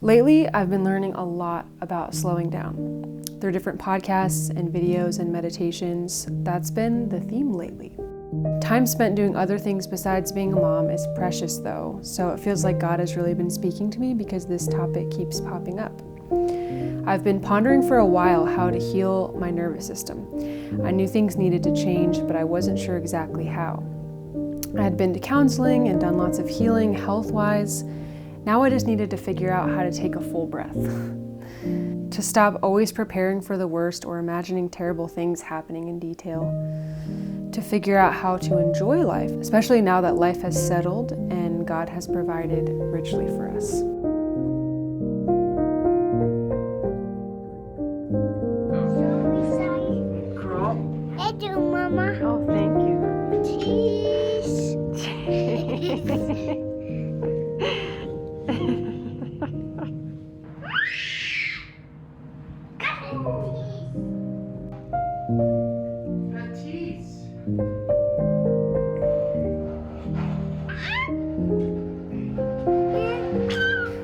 Lately, I've been learning a lot about slowing down. Through different podcasts and videos and meditations, that's been the theme lately. Time spent doing other things besides being a mom is precious though, so it feels like God has really been speaking to me because this topic keeps popping up. I've been pondering for a while how to heal my nervous system. I knew things needed to change, but I wasn't sure exactly how. I had been to counseling and done lots of healing health-wise. Now I just needed to figure out how to take a full breath. To stop always preparing for the worst or imagining terrible things happening in detail. To figure out how to enjoy life, especially now that life has settled and God has provided richly for us. Thank you, Mama. Oh, thank you. Cheese.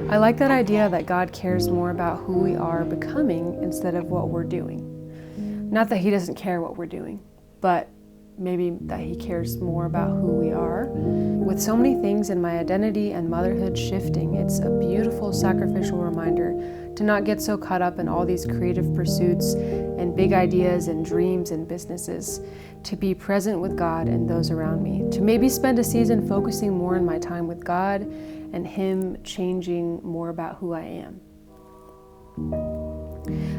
I like that idea that God cares more about who we are becoming instead of what we're doing. Not that He doesn't care what we're doing, but maybe that He cares more about who we are. With so many things in my identity and motherhood shifting, it's a beautiful sacrificial reminder to not get so caught up in all these creative pursuits and big ideas and dreams and businesses, to be present with God and those around me, to maybe spend a season focusing more on my time with God and Him changing more about who I am.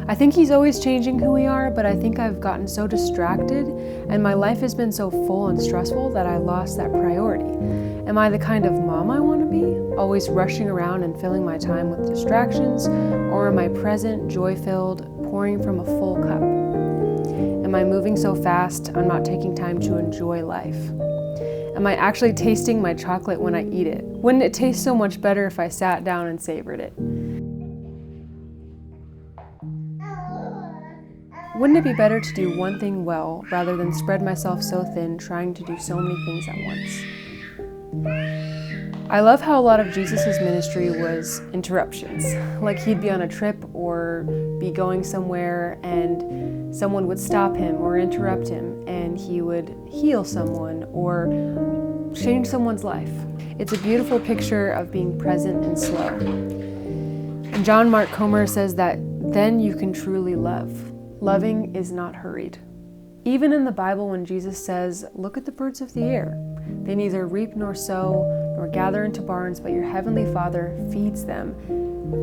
I think He's always changing who we are, but I think I've gotten so distracted and my life has been so full and stressful that I lost that priority. Am I the kind of mom I want to be, always rushing around and filling my time with distractions, or am I present, joy-filled, pouring from a full cup? Am I moving so fast I'm not taking time to enjoy life? Am I actually tasting my chocolate when I eat it? Wouldn't it taste so much better if I sat down and savored it? Wouldn't it be better to do one thing well rather than spread myself so thin trying to do so many things at once? I love how a lot of Jesus' ministry was interruptions. Like he'd be on a trip or be going somewhere and someone would stop him or interrupt him and he would heal someone or change someone's life. It's a beautiful picture of being present and slow. And John Mark Comer says that then you can truly love. Loving is not hurried. Even in the Bible when Jesus says, "Look at the birds of the air. They neither reap nor sow nor gather into barns, but your heavenly Father feeds them,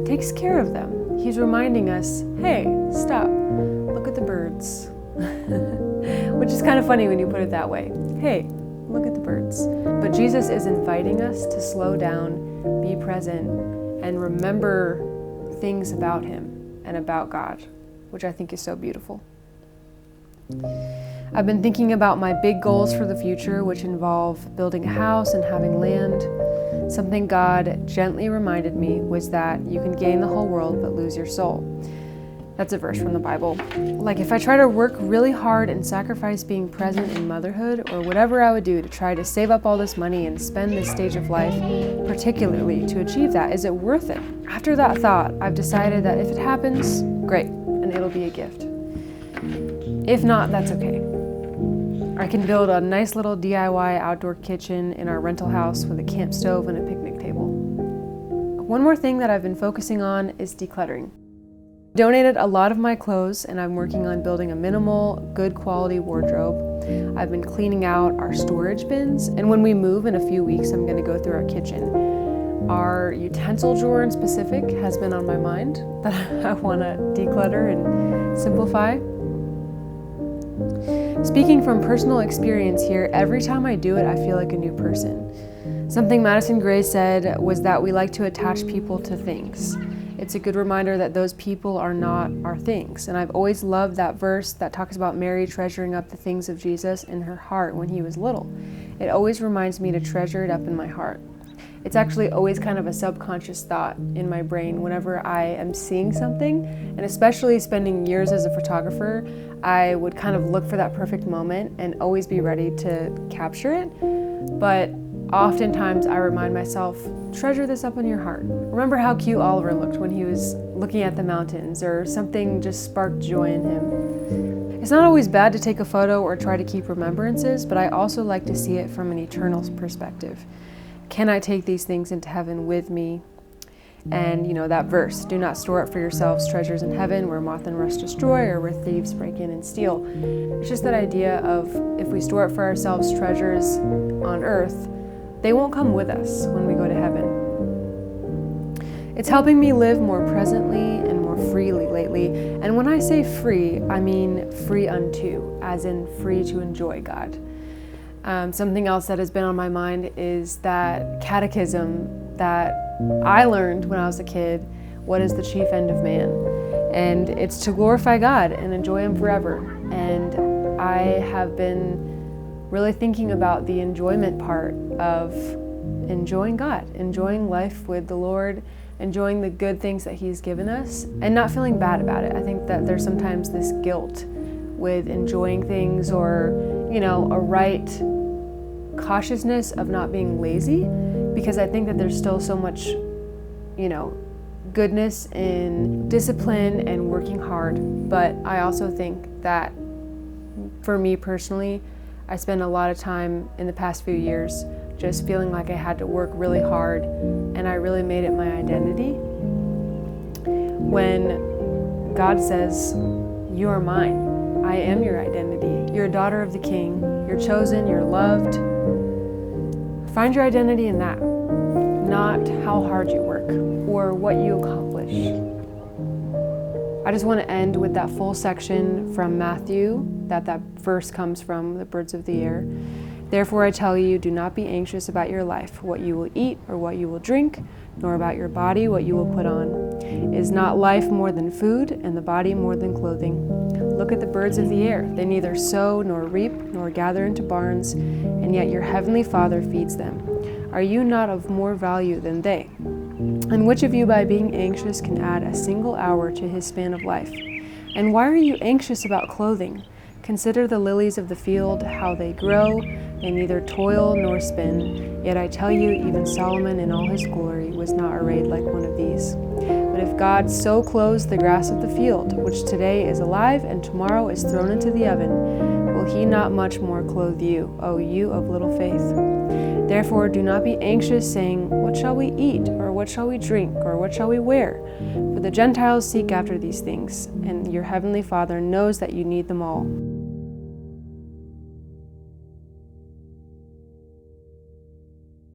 takes care of them." He's reminding us, hey, stop, look at the birds. Which is kind of funny when you put it that way. Hey, look at the birds. But Jesus is inviting us to slow down, be present, and remember things about Him and about God, which I think is so beautiful. I've been thinking about my big goals for the future, which involve building a house and having land. Something God gently reminded me was that you can gain the whole world but lose your soul. That's a verse from the Bible. Like if I try to work really hard and sacrifice being present in motherhood or whatever I would do to try to save up all this money and spend this stage of life particularly to achieve that, is it worth it? After that thought, I've decided that if it happens, great, and it'll be a gift. If not, that's okay. I can build a nice little DIY outdoor kitchen in our rental house with a camp stove and a picnic table. One more thing that I've been focusing on is decluttering. I donated a lot of my clothes and I'm working on building a minimal, good quality wardrobe. I've been cleaning out our storage bins, and when we move in a few weeks, I'm going to go through our kitchen. Our utensil drawer in specific has been on my mind that I want to declutter and simplify. Speaking from personal experience here, every time I do it, I feel like a new person. Something Madison Gray said was that we like to attach people to things. It's a good reminder that those people are not our things. And I've always loved that verse that talks about Mary treasuring up the things of Jesus in her heart when He was little. It always reminds me to treasure it up in my heart. It's actually always kind of a subconscious thought in my brain whenever I am seeing something, and especially spending years as a photographer, I would kind of look for that perfect moment and always be ready to capture it. But oftentimes I remind myself, treasure this up in your heart. Remember how cute Oliver looked when he was looking at the mountains, or something just sparked joy in him. It's not always bad to take a photo or try to keep remembrances, but I also like to see it from an eternal perspective. Can I take these things into heaven with me? And that verse, do not store up for yourselves treasures in heaven where moth and rust destroy or where thieves break in and steal. It's just that idea of if we store up for ourselves treasures on earth, they won't come with us when we go to heaven. It's helping me live more presently and more freely lately. And when I say free, I mean free unto, as in free to enjoy God. Something else that has been on my mind is that catechism that I learned when I was a kid. What is the chief end of man? And it's to glorify God and enjoy Him forever. And I have been really thinking about the enjoyment part of enjoying God, enjoying life with the Lord, enjoying the good things that He's given us, and not feeling bad about it. I think that there's sometimes this guilt with enjoying things, or, a right cautiousness of not being lazy, because I think that there's still so much, goodness in discipline and working hard. But I also think that for me personally, I spent a lot of time in the past few years just feeling like I had to work really hard, and I really made it my identity. When God says, you are mine, I am your identity. You're a daughter of the King, you're chosen, you're loved. Find your identity in that, not how hard you work or what you accomplish. I just want to end with that full section from Matthew, that verse comes from, the birds of the air. Therefore I tell you, do not be anxious about your life, what you will eat or what you will drink, nor about your body, what you will put on. Is not life more than food, and the body more than clothing? Look at the birds of the air. They neither sow nor reap nor gather into barns, and yet your heavenly Father feeds them. Are you not of more value than they? And which of you by being anxious can add a single hour to his span of life? And why are you anxious about clothing? Consider the lilies of the field, how they grow. They neither toil nor spin. Yet I tell you, even Solomon in all his glory was not arrayed like one of these. But if God so clothes the grass of the field, which today is alive and tomorrow is thrown into the oven, will He not much more clothe you, O you of little faith? Therefore do not be anxious, saying, what shall we eat, or what shall we drink, or what shall we wear? For the Gentiles seek after these things, and your heavenly Father knows that you need them all.